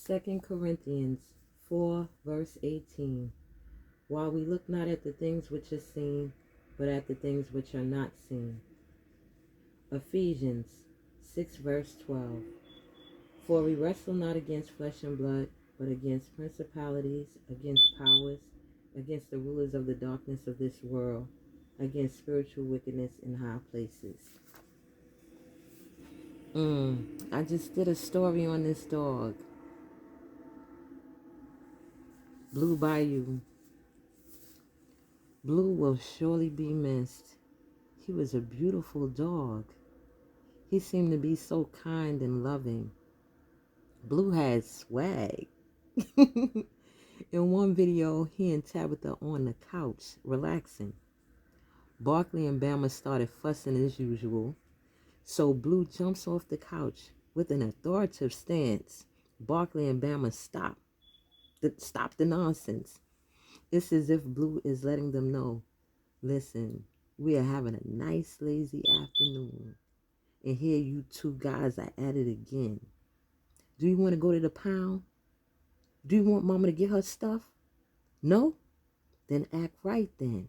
2 Corinthians 4, verse 18. While we look not at the things which are seen, but at the things which are not seen. Ephesians 6, verse 12. For we wrestle not against flesh and blood, but against principalities, against powers, against the rulers of the darkness of this world, against spiritual wickedness in high places. I just did a story on this dog, Blue Bayou. Blue will surely be missed. He was a beautiful dog. He seemed to be so kind and loving. Blue had swag. In one video, he and Tabitha on the couch, relaxing. Barkley and Bama started fussing as usual. So Blue jumps off the couch with an authoritative stance. Barkley and Bama stop the nonsense. It's as if Blue is letting them know, listen, we are having a nice lazy afternoon. And here you two guys are at it again. Do you want to go to the pound? Do you want mama to get her stuff? No? Then act right then.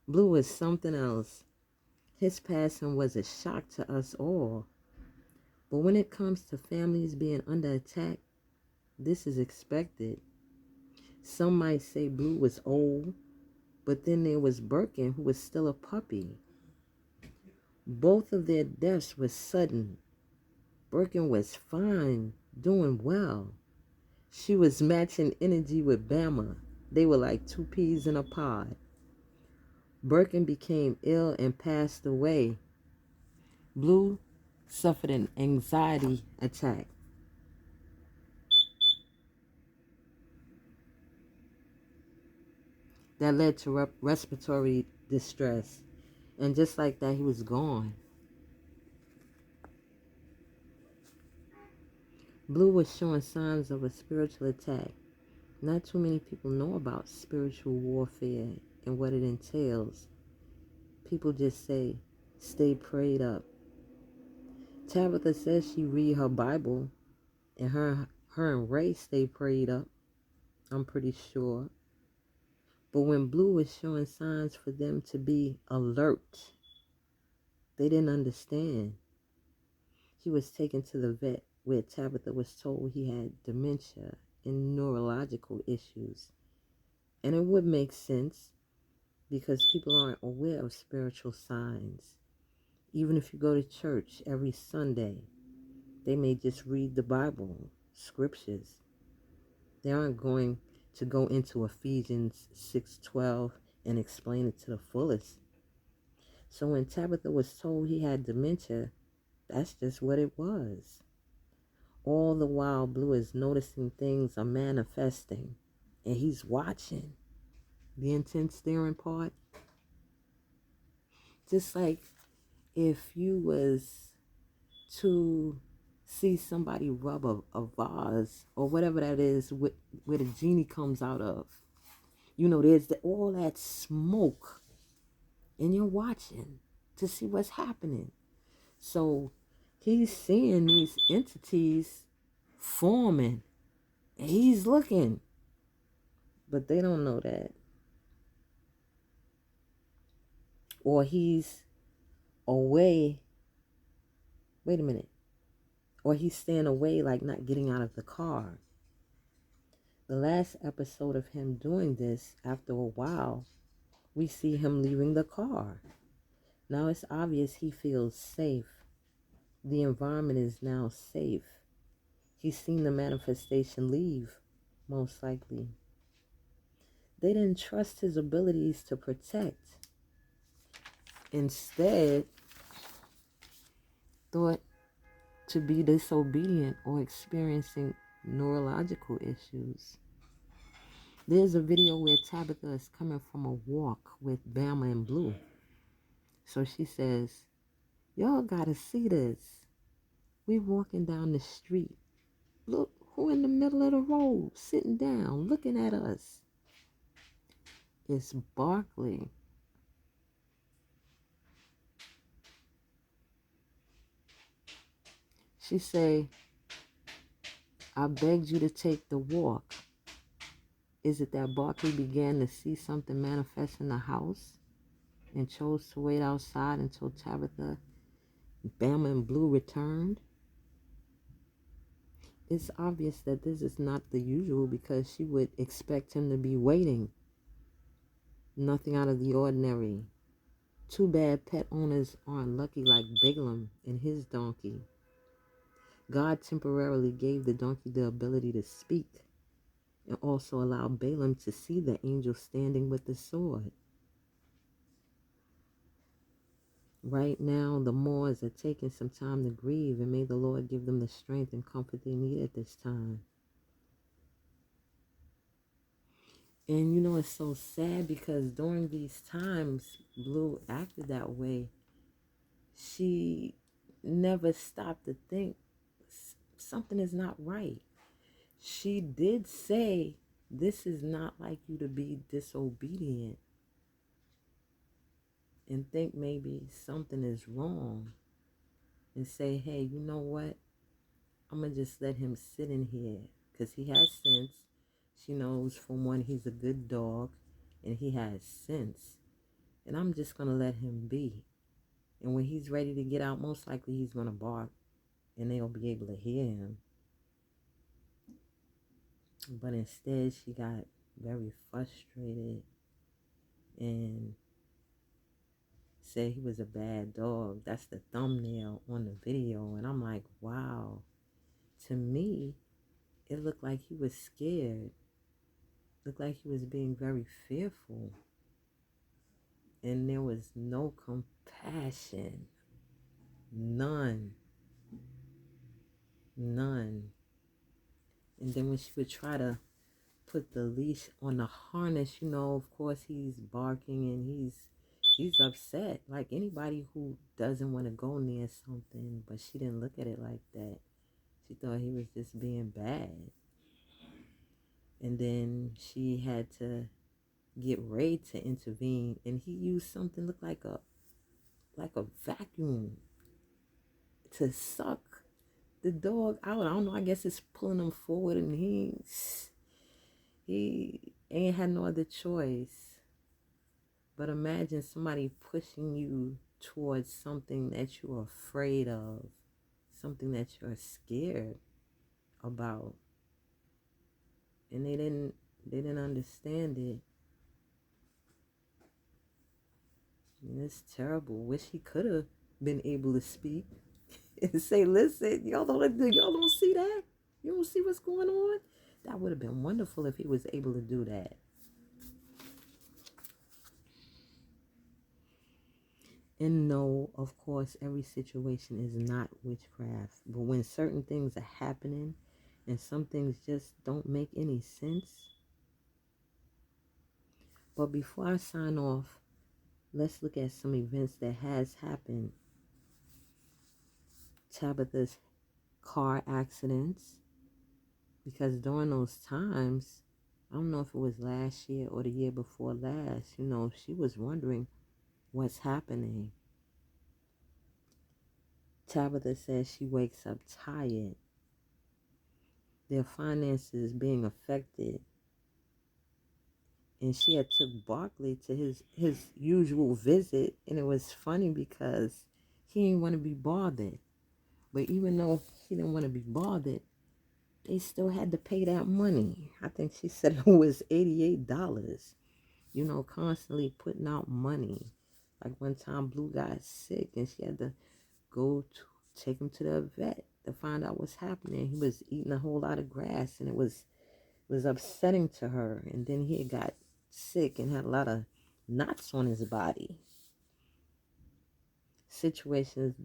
Blue is something else. His passing was a shock to us all. But when it comes to families being under attack, this is expected. Some might say Blue was old, but then there was Birkin, who was still a puppy. Both of their deaths were sudden. Birkin was fine, doing well. She was matching energy with Bama. They were like two peas in a pod. Birkin became ill and passed away. Blue suffered an anxiety attack. That led to respiratory distress. And just like that, he was gone. Blue was showing signs of a spiritual attack. Not too many people know about spiritual warfare and what it entails. People just say, stay prayed up. Tabitha says she read her Bible, and her and Ray stay prayed up. I'm pretty sure. But when Blue was showing signs for them to be alert, they didn't understand. He was taken to the vet where Tabitha was told he had dementia and neurological issues. And it would make sense because people aren't aware of spiritual signs. Even if you go to church every Sunday, they may just read the Bible, scriptures. They aren't going to go into Ephesians 6:12 and explain it to the fullest. So when Tabitha was told he had dementia, that's just what it was. All the while, Blue is noticing things are manifesting, and he's watching. The intense staring part. Just like if you was to see somebody rub a vase or whatever that is where the genie comes out of. You know, there's all that smoke, and you're watching to see what's happening. So he's seeing these entities forming, and he's looking, but they don't know that. Or he's away. Wait a minute. Or he's staying away, like not getting out of the car. The last episode of him doing this, after a while, we see him leaving the car. Now it's obvious he feels safe. The environment is now safe. He's seen the manifestation leave, most likely. They didn't trust his abilities to protect. Instead, thought to be disobedient or experiencing neurological issues. There's a video where Tabitha is coming from a walk with Bama and Blue. So she says, y'all gotta see this. We walking down the street. Look, who in the middle of the road, sitting down, looking at us? It's Barkley. She say, I begged you to take the walk. Is it that Barkley began to see something manifest in the house and chose to wait outside until Tabitha, Bama, and Blue returned? It's obvious that this is not the usual because she would expect him to be waiting. Nothing out of the ordinary. Too bad pet owners aren't lucky like Balaam and his donkey. God temporarily gave the donkey the ability to speak and also allowed Balaam to see the angel standing with the sword. Right now, the Moors are taking some time to grieve, and may the Lord give them the strength and comfort they need at this time. And you know, it's so sad because during these times, Blue acted that way. She never stopped to think something is not right. She did say, this is not like you to be disobedient and think maybe something is wrong and say, hey, you know what? I'm going to just let him sit in here because he has sense. She knows, for one, he's a good dog and he has sense. And I'm just going to let him be. And when he's ready to get out, most likely he's going to bark and they'll be able to hear him. But instead, she got very frustrated and said he was a bad dog. That's the thumbnail on the video. And I'm like, wow. To me, it looked like he was scared. Looked like he was being very fearful. And there was no compassion. None. None. And then when she would try to put the leash on the harness, you know, of course he's barking and he's upset. Like anybody who doesn't want to go near something, but she didn't look at it like that. She thought he was just being bad. And then she had to get Ray to intervene, and he used something looked like a vacuum to suck the dog out. I don't know, I guess it's pulling him forward, and he ain't had no other choice. But imagine somebody pushing you towards something that you're afraid of, something that you're scared about. And they didn't understand it. And it's terrible. Wish he could have been able to speak and say, listen, y'all don't see that? You don't see what's going on? That would have been wonderful if he was able to do that. And no, of course, every situation is not witchcraft. But when certain things are happening and some things just don't make any sense. But before I sign off, let's look at some events that has happened. Tabitha's car accidents. Because during those times, I don't know if it was last year or the year before last, you know, she was wondering what's happening. Tabitha says she wakes up tired. Their finances being affected. And she had took Barkley to his usual visit. And it was funny because he didn't want to be bothered. But even though he didn't want to be bothered, they still had to pay that money. I think she said it was $88. You know, constantly putting out money. Like one time Blue got sick and she had to go to take him to the vet to find out what's happening. He was eating a whole lot of grass and it was upsetting to her. And then he got sick and had a lot of knots on his body. Situations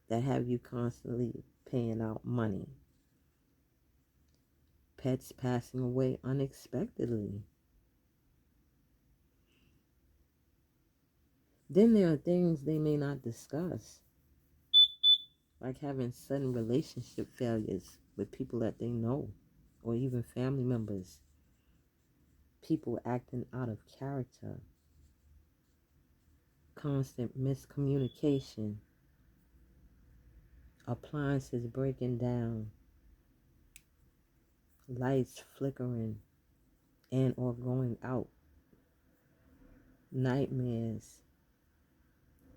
that have you constantly paying out money. Pets passing away unexpectedly. Then there are things they may not discuss, like having sudden relationship failures with people that they know, or even family members. People acting out of character. Constant miscommunication. Appliances breaking down. lights flickering and or going out, nightmares,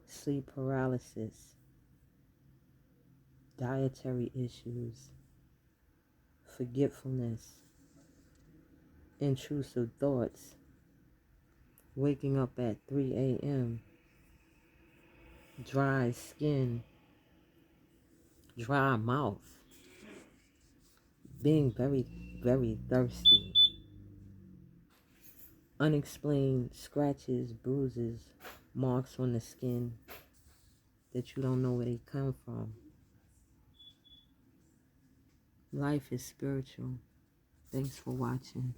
sleep paralysis, dietary issues, forgetfulness, intrusive thoughts, waking up at 3 a.m., dry skin, dry mouth, being very, very thirsty, unexplained scratches, bruises, marks on the skin that you don't know where they come from. Life is spiritual. Thanks for watching.